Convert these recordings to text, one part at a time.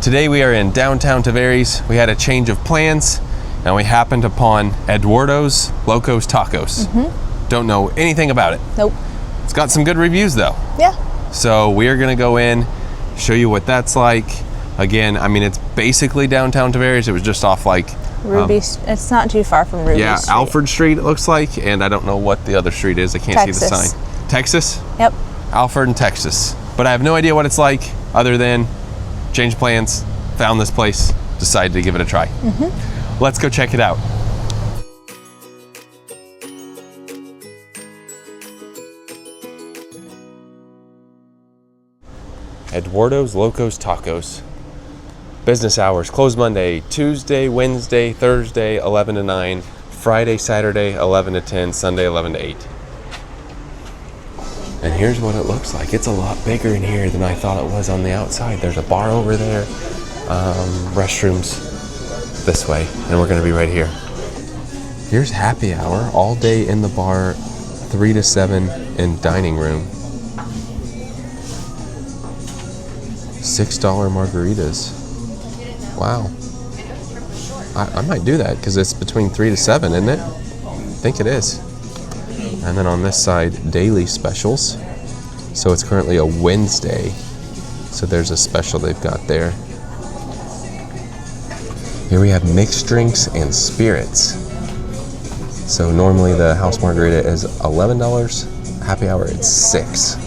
Today we are in downtown Tavares. We had a change of plans and we happened upon Eduardo's Lokos Tacos. Don't know anything about it. Nope. It's got some good reviews though. Yeah. So we are gonna go in, show you what that's like. Again, I mean, it's basically downtown Tavares. It was just off like Ruby, it's not too far from Ruby yeah, Street. Alfred Street it looks like, and I don't know what the other street is. I can't see the sign. Texas? Yep. Alfred and Texas. But I have no idea what it's like other than changed plans, found this place, decided to give it a try. Let's go check it out. Eduardo's Lokos Tacos. Business hours, closed Monday, Tuesday, Wednesday, Thursday, 11 to 9, Friday, Saturday, 11 to 10, Sunday, 11 to 8. And here's what it looks like. It's a lot bigger in here than I thought it was on the outside. There's a bar over there, restrooms this way, and we're gonna be right here. Here's happy hour, all day in the bar, 3 to 7 in dining room. $6 margaritas. Wow. I might do that because it's between 3 to 7, isn't it? I think it is. And then on this side, daily specials. So it's currently a Wednesday. So there's a special they've got there. Here we have mixed drinks and spirits. So normally the house margarita is $11. Happy hour, it's $6.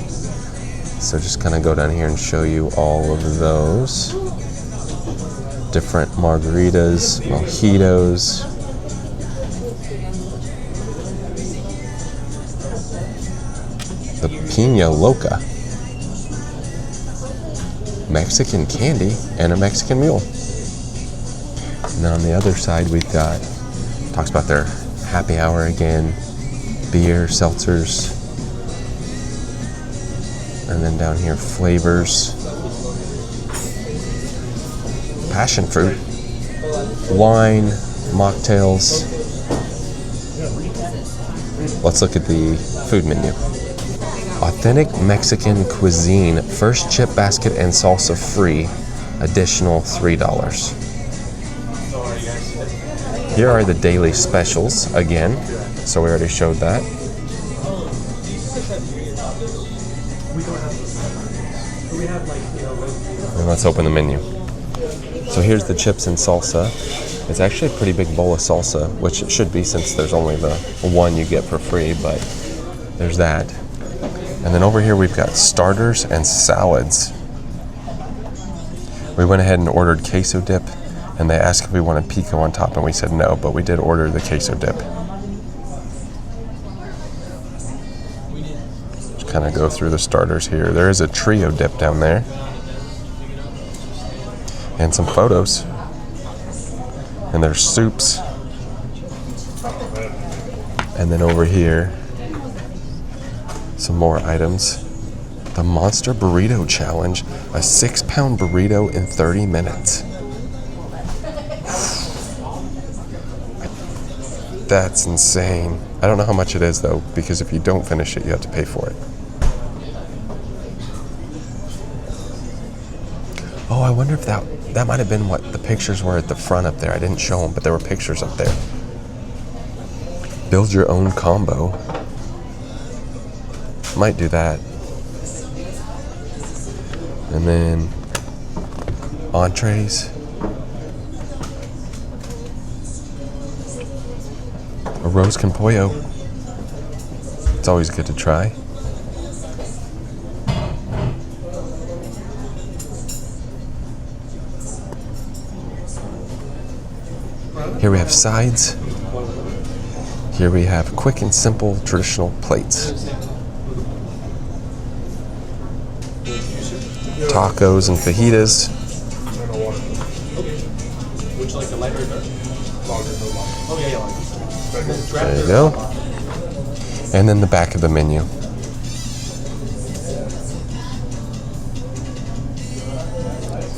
So just kind of go down here and show you all of those. Different margaritas, mojitos. The Piña Loca. Mexican candy and a Mexican mule. And then on the other side we've got, talks about their happy hour again, beer, seltzers. And then down here, flavors. Passion fruit, wine, mocktails. Let's look at the food menu. Authentic Mexican cuisine, first chip basket and salsa free, additional $3. Here are the daily specials again, so we already showed that. And let's open the menu. So here's the chips and salsa. It's actually a pretty big bowl of salsa, which it should be since there's only the one you get for free, but there's that. And then over here we've got starters and salads. We went ahead and ordered queso dip, and they asked if we wanted pico on top, and we said no, but we did order the queso dip. Just kind of go through the starters here. There is a trio dip down there. And some photos. And there's soups. And then over here, some more items. The Monster Burrito Challenge, a 6-pound burrito in 30 minutes. That's insane. I don't know how much it is though, because if you don't finish it, you have to pay for it. Oh, I wonder if that might have been what the pictures were at the front up there. I didn't show them, but there were pictures up there. Build your own combo. Might do that. And then entrees. A roast con pollo. It's always good to try. Here we have sides. Here we have quick and simple traditional plates. Tacos and fajitas. There you go. And then the back of the menu.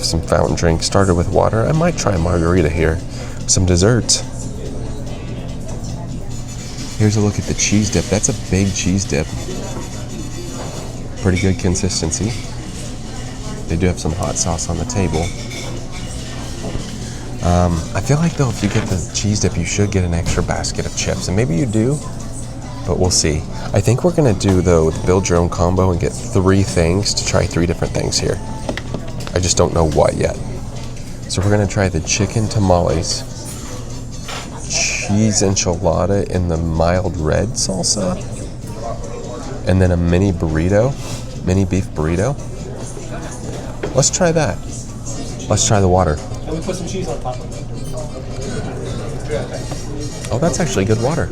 Some fountain drinks, started with water. I might try a margarita here. Some desserts. Here's a look at the cheese dip. That's a big cheese dip. Pretty good consistency. They do have some hot sauce on the table. I feel like though if you get the cheese dip, you should get an extra basket of chips, and maybe you do, but we'll see. I think we're gonna do though the build your own combo and get 3 things to try 3 different things here. I just don't know what yet. So we're gonna try the chicken tamales, cheese enchilada in the mild red salsa, and then a mini beef burrito. Let's try that. Let's try the water. And we put some cheese on top of it. Oh, that's actually good water.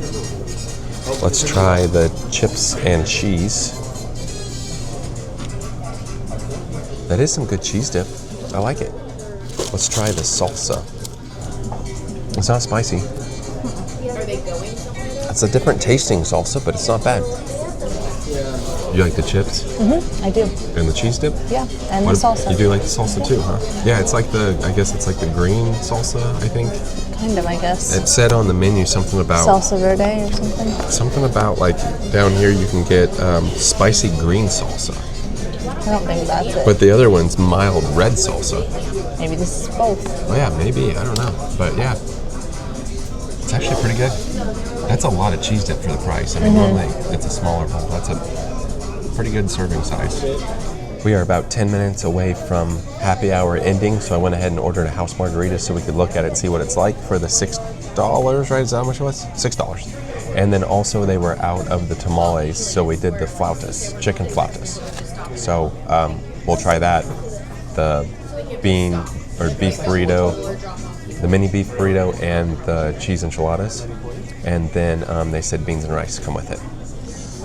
Let's try the chips and cheese. That is some good cheese dip. I like it. Let's try the salsa. It's not spicy. It's a different tasting salsa, but it's not bad. You like the chips? I do. And the cheese dip? Yeah, and the salsa. You do like the salsa too, huh? Yeah, it's like I guess it's like the green salsa, I think. Kind of, I guess. It said on the menu something about... Salsa verde or something? Something about, like, down here you can get spicy green salsa. I don't think that's it. But the other one's mild red salsa. Maybe this is both. Oh yeah, maybe. I don't know. But yeah, it's actually pretty good. That's a lot of cheese dip for the price. I mean, normally it's a smaller bowl. That's a pretty good serving size. We are about 10 minutes away from happy hour ending, so I went ahead and ordered a house margarita so we could look at it and see what it's like for the $6, right? Is that how much it was? $6. And then also they were out of the tamales, so we did the flautas, chicken flautas. So we'll try that. The beef burrito, the mini beef burrito, and the cheese enchiladas. And then they said beans and rice come with it.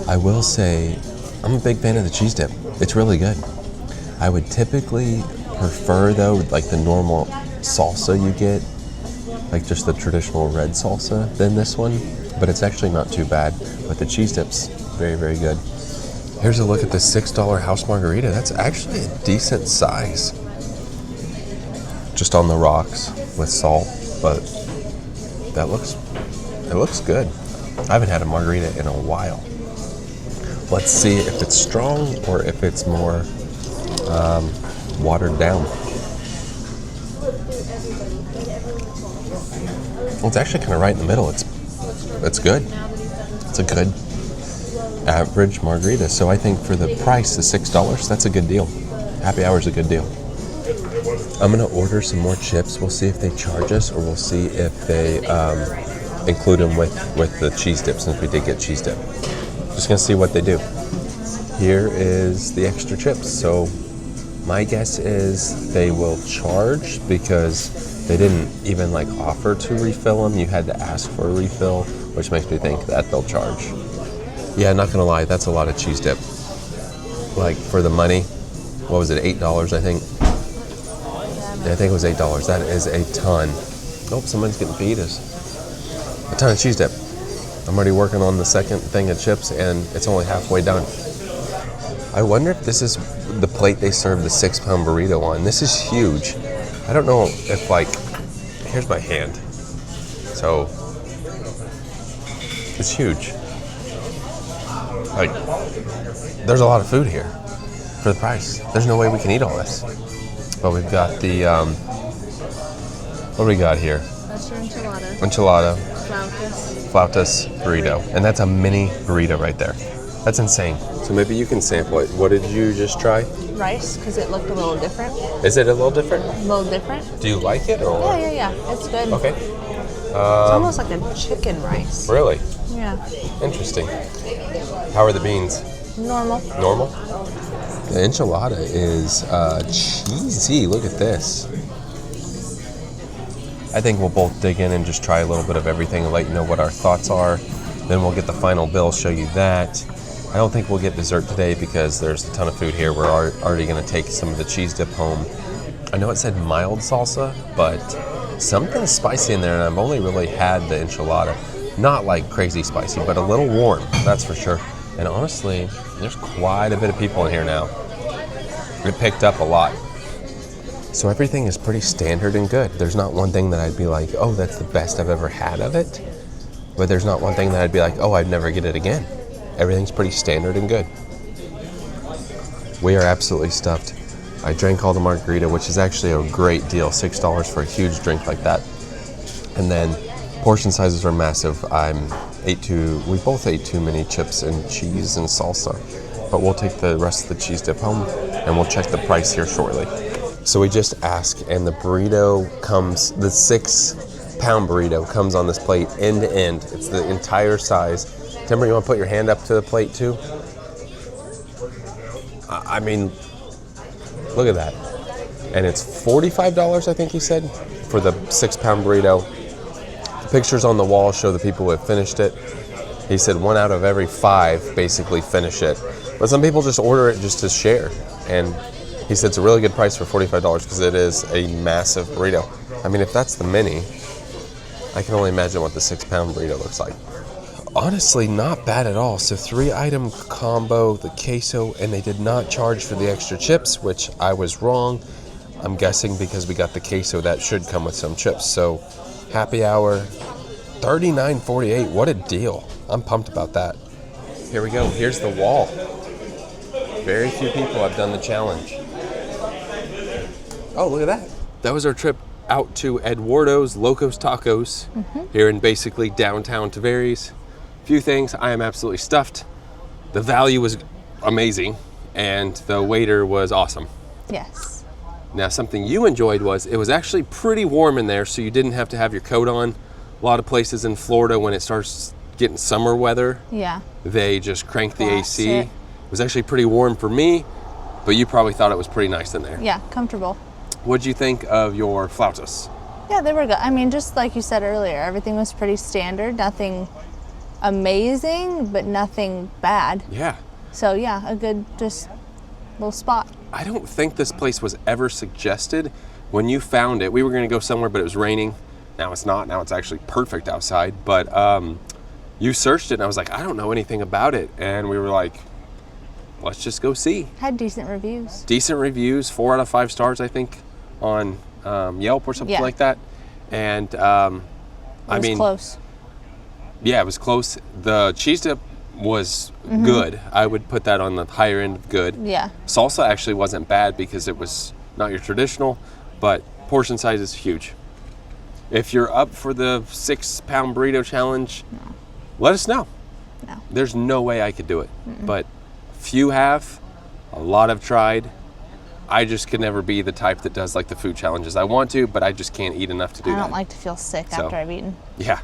I will say, I'm a big fan of the cheese dip. It's really good. I would typically prefer though, like the normal salsa you get, like just the traditional red salsa than this one, but it's actually not too bad. But the cheese dip's very, very good. Here's a look at the $6 house margarita. That's actually a decent size. Just on the rocks with salt, but it looks good. I haven't had a margarita in a while. Let's see if it's strong or if it's more watered down. Well, it's actually kind of right in the middle. It's good. It's a good average margarita. So I think for the price, the $6, that's a good deal. Happy hour's a good deal. I'm gonna order some more chips. We'll see if they charge us, or we'll see if they include them with the cheese dip, since we did get cheese dip. Just gonna see what they do. Here is the extra chips. So my guess is they will charge because they didn't even like offer to refill them. You had to ask for a refill, which makes me think that they'll charge. Yeah, not gonna lie, that's a lot of cheese dip. Like for the money, what was it, $8 I think? Yeah, I think it was $8. That is a ton. Oh, somebody's getting fetus. A ton of cheese dip. I'm already working on the second thing of chips and it's only halfway done. I wonder if this is the plate they serve the 6-pound burrito on. This is huge. I don't know if here's my hand. So, it's huge. Like, there's a lot of food here for the price. There's no way we can eat all this. But we've got the, what do we got here? That's your enchilada. Enchilada. Flautas. Flautas burrito. And that's a mini burrito right there. That's insane. So maybe you can sample it. What did you just try? Rice, because it looked a little different. Is it a little different? A little different. Do you like it or? Yeah. It's good. Okay. It's almost like a chicken rice. Really? Yeah. Interesting. How are the beans? Normal. Normal? The enchilada is cheesy. Look at this. I think we'll both dig in and just try a little bit of everything and let you know what our thoughts are. Then we'll get the final bill, show you that. I don't think we'll get dessert today because there's a ton of food here. We're already going to take some of the cheese dip home. I know it said mild salsa, but something spicy in there, and I've only really had the enchilada. Not like crazy spicy, but a little warm, that's for sure. And honestly, there's quite a bit of people in here now. It picked up a lot. So everything is pretty standard and good. There's not one thing that I'd be like, oh, that's the best I've ever had of it. But there's not one thing that I'd be like, oh, I'd never get it again. Everything's pretty standard and good. We are absolutely stuffed. I drank all the margarita, which is actually a great deal, $6 for a huge drink like that. And then portion sizes are massive. We both ate too many chips and cheese and salsa, but we'll take the rest of the cheese dip home and we'll check the price here shortly. So we just asked, and the burrito comes, the 6-pound burrito comes on this plate end to end. It's the entire size. Timber, you want to put your hand up to the plate too? I mean, look at that. And it's $45, I think he said, for the 6-pound burrito. The pictures on the wall show the people who have finished it. He said 1 out of every 5 basically finish it. But some people just order it just to share. And he said it's a really good price for $45 because it is a massive burrito. I mean, if that's the mini, I can only imagine what the 6-pound burrito looks like. Honestly, not bad at all. So 3-item combo, the queso, and they did not charge for the extra chips, which I was wrong. I'm guessing because we got the queso, that should come with some chips. So happy hour, $39.48. What a deal. I'm pumped about that. Here we go. Here's the wall. Very few people have done the challenge. Oh, look at that. That was our trip out to Eduardo's Lokos Tacos here in basically downtown Tavares. Few things. I am absolutely stuffed. The value was amazing and the waiter was awesome. Yes. Now, something you enjoyed was it was actually pretty warm in there, so you didn't have to have your coat on. A lot of places in Florida, when it starts getting summer weather, they just crank the AC. It was actually pretty warm for me, but you probably thought it was pretty nice in there. Yeah, comfortable. What'd you think of your flautas? Yeah, they were good. I mean, just like you said earlier, everything was pretty standard. Nothing amazing, but nothing bad. Yeah. So yeah, a good just little spot. I don't think this place was ever suggested. When you found it, we were going to go somewhere, but it was raining. Now it's not. Now it's actually perfect outside. But you searched it, and I was like, I don't know anything about it. And we were like, let's just go see. Had decent reviews. Decent reviews, 4 out of 5 stars, I think, on Yelp or something like that. And I mean, close. Yeah, it was close. The cheese dip was good. I would put that on the higher end of good. Yeah. Salsa actually wasn't bad because it was not your traditional, but portion size is huge. If you're up for the 6-pound burrito challenge, let us know. No. There's no way I could do it, but few have. A lot have tried. I just could never be the type that does like the food challenges. I want to, but I just can't eat enough to do that. I don't like to feel sick after I've eaten. Yeah.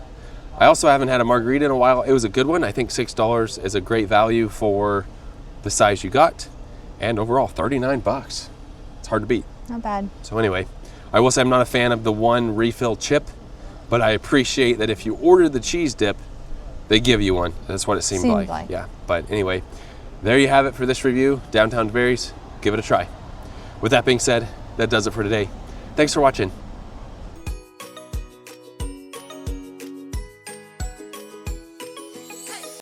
I also haven't had a margarita in a while. It was a good one. I think $6 is a great value for the size you got. And overall, $39. It's hard to beat. Not bad. So anyway, I will say I'm not a fan of the 1 refill chip, but I appreciate that if you order the cheese dip, they give you one. That's what it seemed like. Yeah. But anyway, there you have it for this review. Downtown Tavares. Give it a try. With that being said, that does it for today. Thanks for watching.